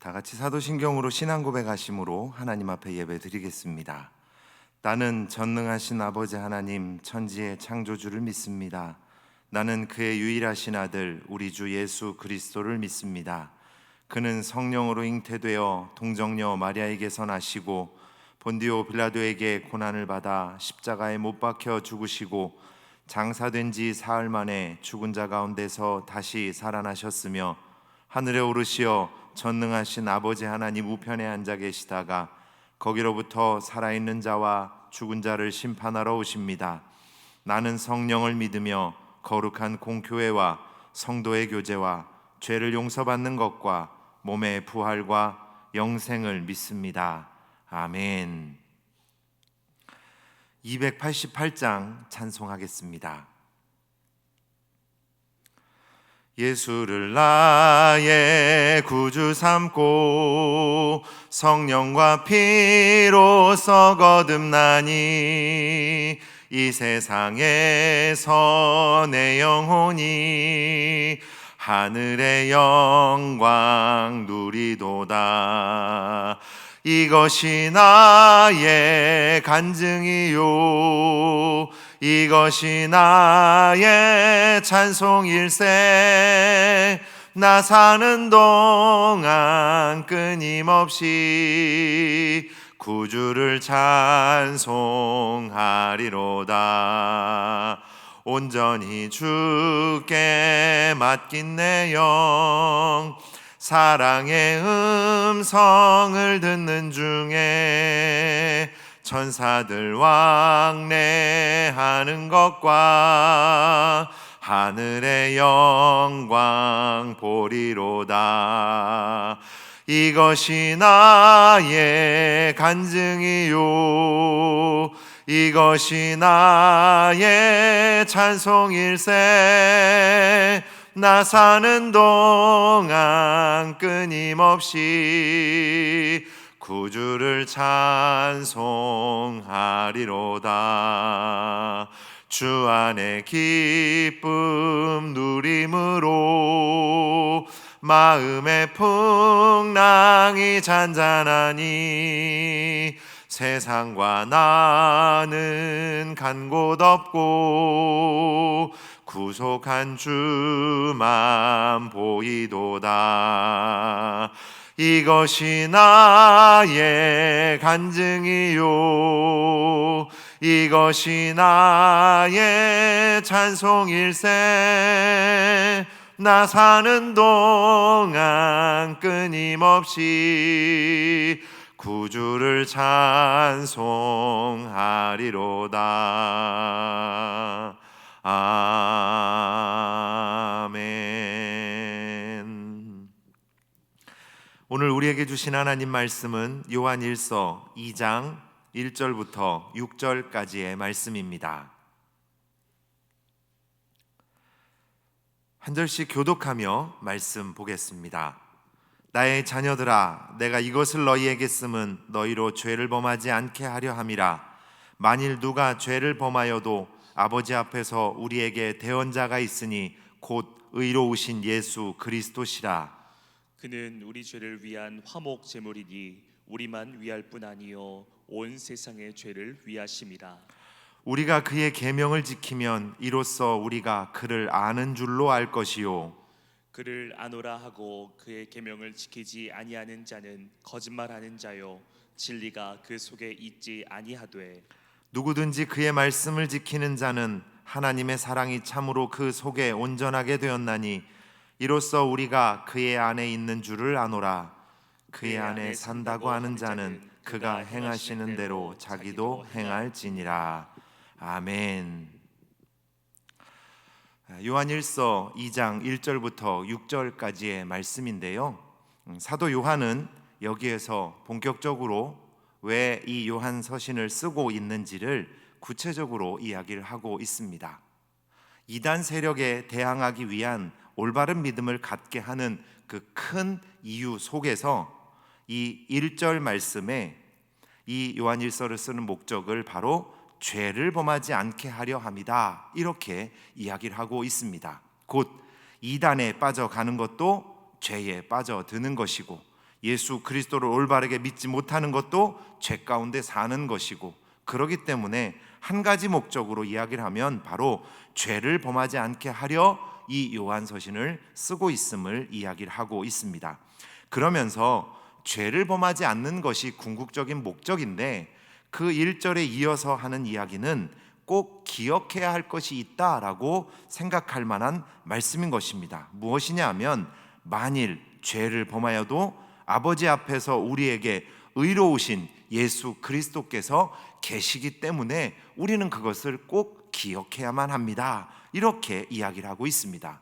다 같이 사도신경으로 신앙 고백하심으로 하나님 앞에 예배 드리겠습니다. 나는 전능하신 아버지 하나님 천지의 창조주를 믿습니다. 나는 그의 유일하신 아들 우리 주 예수 그리스도를 믿습니다. 그는 성령으로 잉태되어 동정녀 마리아에게서 나시고 본디오 빌라도에게 고난을 받아 십자가에 못 박혀 죽으시고 장사된 지 사흘 만에 죽은 자 가운데서 다시 살아나셨으며 하늘에 오르시어 전능하신 아버지 하나님 우편에 앉아 계시다가 거기로부터 살아있는 자와 죽은 자를 심판하러 오십니다. 나는 성령을 믿으며 거룩한 공교회와 성도의 교제와 죄를 용서받는 것과 몸의 부활과 영생을 믿습니다. 아멘. 288장 찬송하겠습니다. 예수를 나의 구주 삼고 성령과 피로써 거듭나니 이 세상에서 내 영혼이 하늘의 영광 누리도다. 이것이 나의 간증이요 이것이 나의 찬송일세. 나 사는 동안 끊임없이 구주를 찬송하리로다. 온전히 주께 맡긴 내 영 사랑의 음성을 듣는 중에 천사들 왕래하는 것과 하늘의 영광 보리로다. 이것이 나의 간증이요 이것이 나의 찬송일세. 나 사는 동안 끊임없이 구주를 찬송하리로다. 주 안에 기쁨 누림으로 마음의 풍랑이 잔잔하니 세상과 나는 간 곳 없고 구속한 주만 보이도다. 이것이 나의 간증이요 이것이 나의 찬송일세. 나 사는 동안 끊임없이 구주를 찬송하리로다. 아멘. 오늘 우리에게 주신 하나님 말씀은 요한일서 2장 1절부터 6절까지의 말씀입니다. 한 절씩 교독하며 말씀 보겠습니다. 나의 자녀들아, 내가 이것을 너희에게 쓰면 너희로 죄를 범하지 않게 하려 함이라. 만일 누가 죄를 범하여도 아버지 앞에서 우리에게 대언자가 있으니 곧 의로우신 예수 그리스도시라. 그는 우리 죄를 위한 화목 제물이니 우리만 위할 뿐 아니요 온 세상의 죄를 위하심이라. 우리가 그의 계명을 지키면 이로써 우리가 그를 아는 줄로 알 것이요 그를 아노라 하고 그의 계명을 지키지 아니하는 자는 거짓말하는 자요 진리가 그 속에 있지 아니하되. 누구든지 그의 말씀을 지키는 자는 하나님의 사랑이 참으로 그 속에 온전하게 되었나니 이로써 우리가 그의 안에 있는 줄을 아노라. 그의 안에 산다고 하는 자는 그가 행하시는 대로 자기도 행할지니라. 아멘. 요한일서 2장 1절부터 6절까지의 말씀인데요, 사도 요한은 여기에서 본격적으로 왜 이 요한 서신을 쓰고 있는지를 구체적으로 이야기를 하고 있습니다. 이단 세력에 대항하기 위한 올바른 믿음을 갖게 하는 그 큰 이유 속에서 이 1절 말씀에 이 요한일서를 쓰는 목적을 바로 죄를 범하지 않게 하려 함이다, 이렇게 이야기를 하고 있습니다. 곧 이단에 빠져가는 것도 죄에 빠져드는 것이고 예수 그리스도를 올바르게 믿지 못하는 것도 죄 가운데 사는 것이고, 그렇기 때문에 한 가지 목적으로 이야기를 하면 바로 죄를 범하지 않게 하려 이 요한 서신을 쓰고 있음을 이야기를 하고 있습니다. 그러면서 죄를 범하지 않는 것이 궁극적인 목적인데, 그 1절에 이어서 하는 이야기는 꼭 기억해야 할 것이 있다라고 생각할 만한 말씀인 것입니다. 무엇이냐 하면, 만일 죄를 범하여도 아버지 앞에서 우리에게 의로우신 예수 그리스도께서 계시기 때문에 우리는 그것을 꼭 기억해야만 합니다. 이렇게 이야기를 하고 있습니다.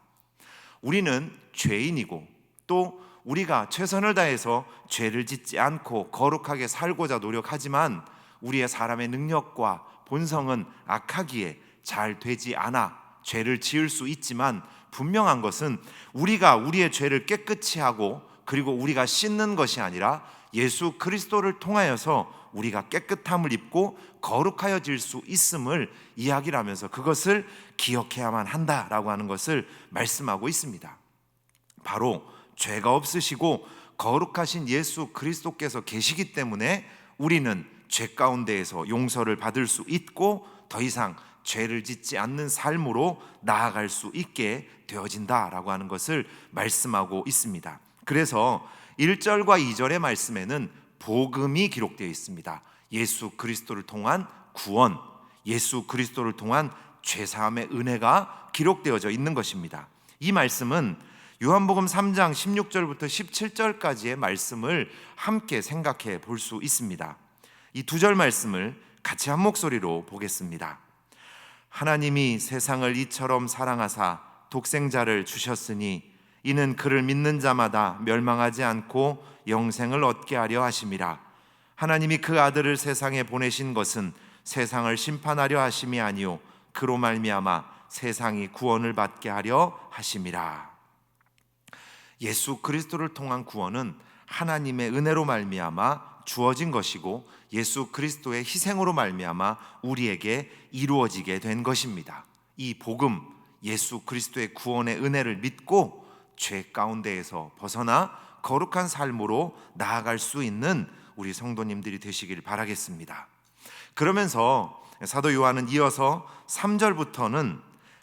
우리는 죄인이고, 또 우리가 최선을 다해서 죄를 짓지 않고 거룩하게 살고자 노력하지만 우리의 사람의 능력과 본성은 악하기에 잘 되지 않아 죄를 지을 수 있지만, 분명한 것은 우리가 우리의 죄를 깨끗이 하고 그리고 우리가 씻는 것이 아니라 예수 그리스도를 통하여서 우리가 깨끗함을 입고 거룩하여질 수 있음을 이야기를 하면서 그것을 기억해야만 한다라고 하는 것을 말씀하고 있습니다. 바로 죄가 없으시고 거룩하신 예수 그리스도께서 계시기 때문에 우리는 죄 가운데에서 용서를 받을 수 있고 더 이상 죄를 짓지 않는 삶으로 나아갈 수 있게 되어진다라고 하는 것을 말씀하고 있습니다. 그래서 1절과 2절의 말씀에는 복음이 기록되어 있습니다. 예수 그리스도를 통한 구원, 예수 그리스도를 통한 죄사함의 은혜가 기록되어져 있는 것입니다. 이 말씀은 요한복음 3장 16절부터 17절까지의 말씀을 함께 생각해 볼 수 있습니다. 이 두 절 말씀을 같이 한 목소리로 보겠습니다. 하나님이 세상을 이처럼 사랑하사 독생자를 주셨으니 이는 그를 믿는 자마다 멸망하지 않고 영생을 얻게 하려 하심이라. 하나님이 그 아들을 세상에 보내신 것은 세상을 심판하려 하심이 아니요 그로 말미암아 세상이 구원을 받게 하려 하심이라. 예수 그리스도를 통한 구원은 하나님의 은혜로 말미암아 주어진 것이고, 예수 그리스도의 희생으로 말미암아 우리에게 이루어지게 된 것입니다. 이 복음, 예수 그리스도의 구원의 은혜를 믿고 죄 가운데에서 벗어나 거룩한 삶으로 나아갈 수 있는 우리 성도님들이 되시길 바라겠습니다. 그러면서 사도 요한은 이어서 3절부터는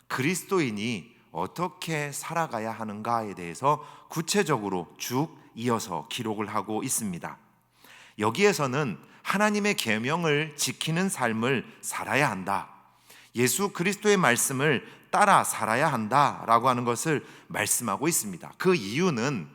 그리스도인이 어떻게 살아가야 하는가에 대해서 구체적으로 쭉 이어서 기록을 하고 있습니다. 여기에서는 하나님의 계명을 지키는 삶을 살아야 한다, 예수 그리스도의 말씀을 따라 살아야 한다라고 하는 것을 말씀하고 있습니다. 그 이유는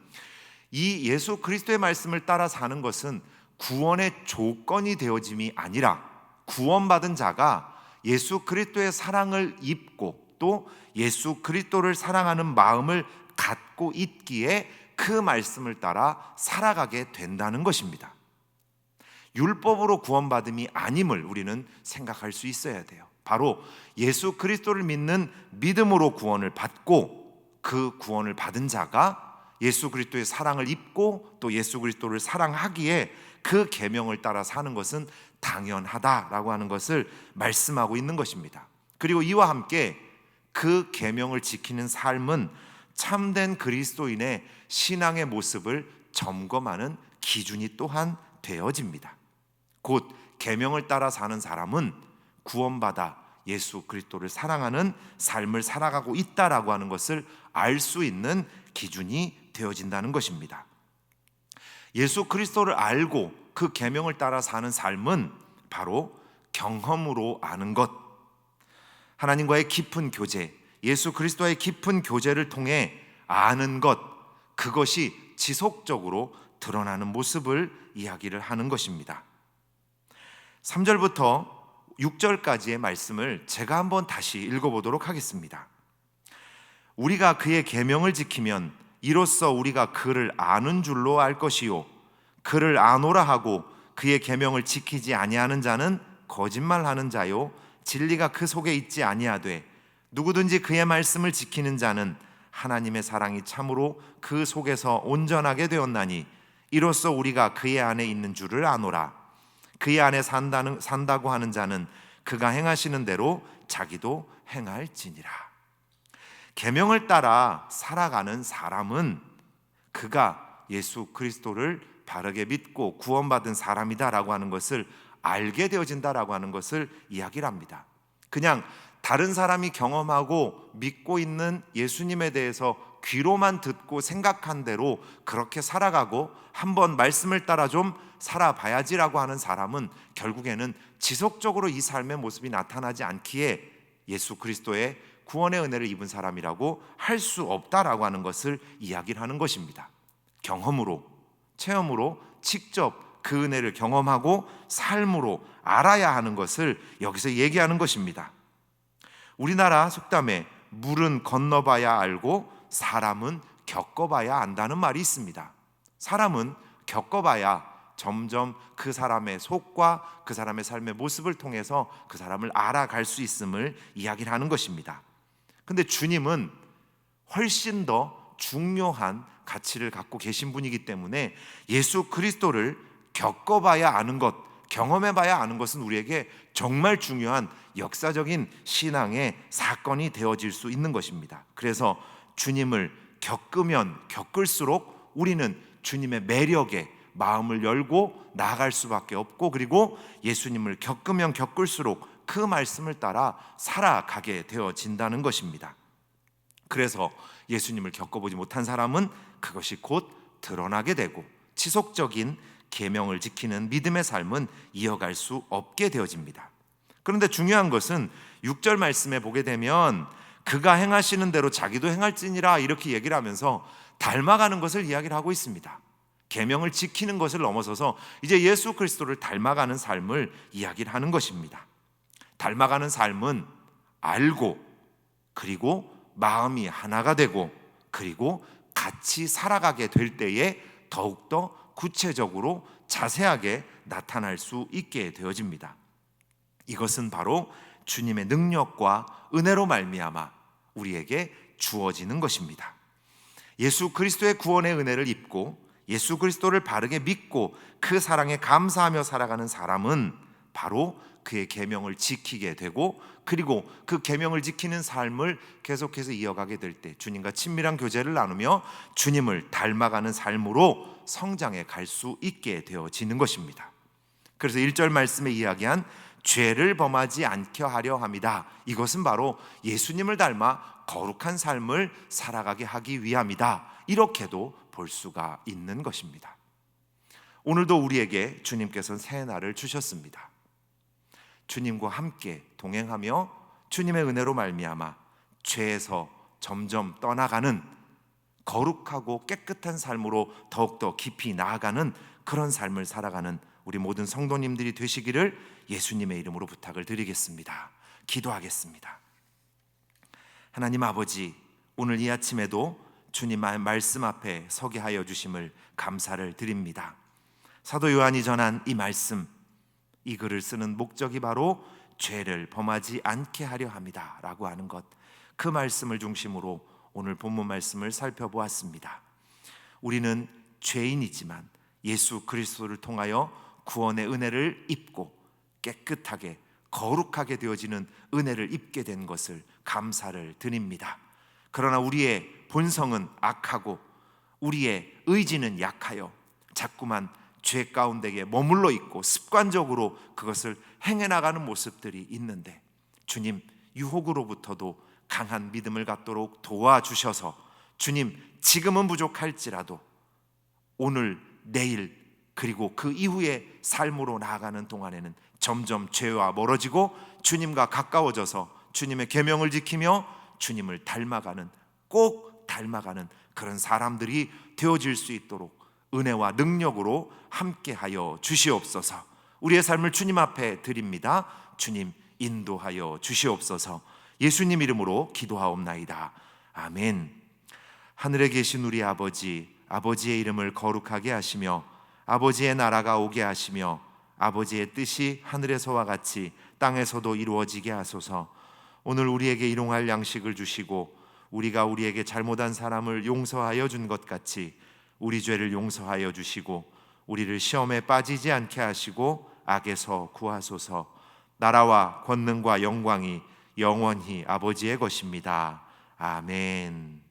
이 예수 그리스도의 말씀을 따라 사는 것은 구원의 조건이 되어짐이 아니라, 구원받은 자가 예수 그리스도의 사랑을 입고 또 예수 그리스도를 사랑하는 마음을 갖고 있기에 그 말씀을 따라 살아가게 된다는 것입니다. 율법으로 구원받음이 아님을 우리는 생각할 수 있어야 돼요. 바로 예수 그리스도를 믿는 믿음으로 구원을 받고, 그 구원을 받은 자가 예수 그리스도의 사랑을 입고 또 예수 그리스도를 사랑하기에 그 계명을 따라 사는 것은 당연하다라고 하는 것을 말씀하고 있는 것입니다. 그리고 이와 함께 그 계명을 지키는 삶은 참된 그리스도인의 신앙의 모습을 점검하는 기준이 또한 되어집니다. 곧 계명을 따라 사는 사람은 구원받아 예수 그리스도를 사랑하는 삶을 살아가고 있다라고 하는 것을 알 수 있는 기준이 되어진다는 것입니다. 예수 그리스도를 알고 그 계명을 따라 사는 삶은 바로 경험으로 아는 것, 하나님과의 깊은 교제, 예수 그리스도의 깊은 교제를 통해 아는 것, 그것이 지속적으로 드러나는 모습을 이야기를 하는 것입니다. 3절부터 6절까지의 말씀을 제가 한번 다시 읽어보도록 하겠습니다. 우리가 그의 계명을 지키면 이로써 우리가 그를 아는 줄로 알 것이요 그를 아노라 하고 그의 계명을 지키지 아니하는 자는 거짓말하는 자요 진리가 그 속에 있지 아니하되 누구든지 그의 말씀을 지키는 자는 하나님의 사랑이 참으로 그 속에서 온전하게 되었나니 이로써 우리가 그의 안에 있는 줄을 아노라. 그의 안에 산다고 하는 자는 그가 행하시는 대로 자기도 행할지니라. 계명을 따라 살아가는 사람은 그가 예수 그리스도를 바르게 믿고 구원받은 사람이다라고 하는 것을 알게 되어진다라고 하는 것을 이야기를 합니다. 그냥 다른 사람이 경험하고 믿고 있는 예수님에 대해서 귀로만 듣고 생각한 대로 그렇게 살아가고 한번 말씀을 따라 좀 살아봐야지라고 하는 사람은 결국에는 지속적으로 이 삶의 모습이 나타나지 않기에 예수 그리스도의 구원의 은혜를 입은 사람이라고 할 수 없다라고 하는 것을 이야기를 하는 것입니다. 경험으로, 체험으로 직접 그 은혜를 경험하고 삶으로 알아야 하는 것을 여기서 얘기하는 것입니다. 우리나라 속담에 물은 건너봐야 알고 사람은 겪어봐야 안다는 말이 있습니다. 사람은 겪어봐야 점점 그 사람의 속과 그 사람의 삶의 모습을 통해서 그 사람을 알아갈 수 있음을 이야기를 하는 것입니다. 근데 주님은 훨씬 더 중요한 가치를 갖고 계신 분이기 때문에 예수 그리스도를 겪어봐야 아는 것, 경험해봐야 아는 것은 우리에게 정말 중요한 역사적인 신앙의 사건이 되어질 수 있는 것입니다. 그래서 주님을 겪으면 겪을수록 우리는 주님의 매력에 마음을 열고 나아갈 수밖에 없고, 그리고 예수님을 겪으면 겪을수록 그 말씀을 따라 살아가게 되어진다는 것입니다. 그래서 예수님을 겪어보지 못한 사람은 그것이 곧 드러나게 되고 지속적인 계명을 지키는 믿음의 삶은 이어갈 수 없게 되어집니다. 그런데 중요한 것은 6절 말씀에 보게 되면 그가 행하시는 대로 자기도 행할지니라 이렇게 얘기를 하면서 닮아가는 것을 이야기를 하고 있습니다. 계명을 지키는 것을 넘어서서 이제 예수 그리스도를 닮아가는 삶을 이야기를 하는 것입니다. 닮아가는 삶은 알고, 그리고 마음이 하나가 되고, 그리고 같이 살아가게 될 때에 더욱더 구체적으로 자세하게 나타날 수 있게 되어집니다. 이것은 바로 주님의 능력과 은혜로 말미암아 우리에게 주어지는 것입니다. 예수 그리스도의 구원의 은혜를 입고 예수 그리스도를 바르게 믿고 그 사랑에 감사하며 살아가는 사람은 바로 그의 계명을 지키게 되고, 그리고 그 계명을 지키는 삶을 계속해서 이어가게 될 때 주님과 친밀한 교제를 나누며 주님을 닮아가는 삶으로 성장해 갈 수 있게 되어지는 것입니다. 그래서 1절 말씀에 이야기한 죄를 범하지 않게 하려 합니다. 이것은 바로 예수님을 닮아 거룩한 삶을 살아가게 하기 위함이다. 이렇게도 볼 수가 있는 것입니다. 오늘도 우리에게 주님께서는 새 날을 주셨습니다. 주님과 함께 동행하며 주님의 은혜로 말미암아 죄에서 점점 떠나가는 거룩하고 깨끗한 삶으로 더욱더 깊이 나아가는 그런 삶을 살아가는 우리 모든 성도님들이 되시기를 예수님의 이름으로 부탁을 드리겠습니다. 기도하겠습니다. 하나님 아버지, 오늘 이 아침에도 주님의 말씀 앞에 서게 하여 주심을 감사를 드립니다. 사도 요한이 전한 이 말씀, 이 글을 쓰는 목적이 바로 죄를 범하지 않게 하려 합니다 라고 하는 것, 그 말씀을 중심으로 오늘 본문 말씀을 살펴보았습니다. 우리는 죄인이지만 예수 그리스도를 통하여 구원의 은혜를 입고 깨끗하게 거룩하게 되어지는 은혜를 입게 된 것을 감사를 드립니다. 그러나 우리의 본성은 악하고 우리의 의지는 약하여 자꾸만 죄 가운데에 머물러 있고 습관적으로 그것을 행해나가는 모습들이 있는데, 주님 유혹으로부터도 강한 믿음을 갖도록 도와주셔서 주님 지금은 부족할지라도 오늘 내일 그리고 그 이후의 삶으로 나아가는 동안에는 점점 죄와 멀어지고 주님과 가까워져서 주님의 계명을 지키며 주님을 닮아가는, 꼭 닮아가는 그런 사람들이 되어질 수 있도록 은혜와 능력으로 함께하여 주시옵소서. 우리의 삶을 주님 앞에 드립니다. 주님 인도하여 주시옵소서. 예수님 이름으로 기도하옵나이다. 아멘. 하늘에 계신 우리 아버지, 아버지의 이름을 거룩하게 하시며 아버지의 나라가 오게 하시며 아버지의 뜻이 하늘에서와 같이 땅에서도 이루어지게 하소서. 오늘 우리에게 일용할 양식을 주시고 우리가 우리에게 잘못한 사람을 용서하여 준 것 같이 우리 죄를 용서하여 주시고 우리를 시험에 빠지지 않게 하시고 악에서 구하소서. 나라와 권능과 영광이 영원히 아버지의 것입니다. 아멘.